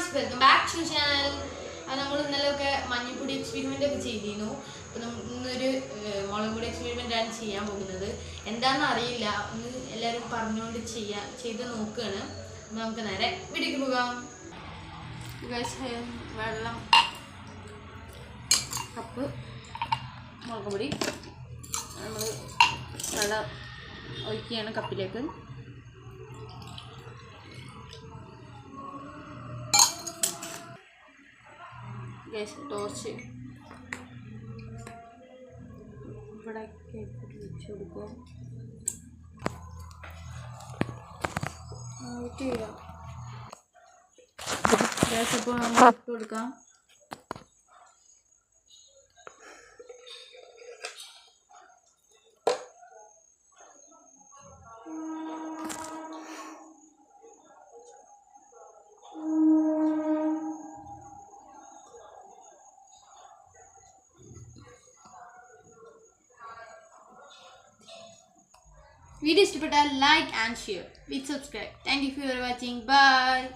Guys, welcome back to channel. നമ്മൾ ഇന്നലെയൊക്കെ മഞ്ഞൾപ്പൊടി എക്സ്പെരിമെൻ്റ് ഒക്കെ ചെയ്തിരുന്നു. അപ്പോൾ ഇന്നൊരു മുളക് പൊടി എക്സ്പെരിമെൻ്റ് ആണ് ചെയ്യാൻ പോകുന്നത്. എന്താണെന്ന് അറിയില്ല, ഒന്ന് എല്ലാവരും പറഞ്ഞുകൊണ്ട് ചെയ്ത് നോക്കുകയാണ്. അപ്പോൾ നമുക്ക് നേരെ വീട്ടിലേക്ക് പോകാം. ഗായ്സ്, വെള്ളം കപ്പ് മുളക് പൊടി നമ്മൾ വെള്ളം ഒഴിക്കുകയാണ് കപ്പിലേക്ക്. ടോർച്ച് ഇവിടെ വെച്ച് കൊടുക്കുക. ഗ്യാസ് ഇപ്പോൾ നമ്മൾ ഇട്ട് കൊടുക്കാം. Video is to like and share. Please subscribe. Thank you for watching. Bye.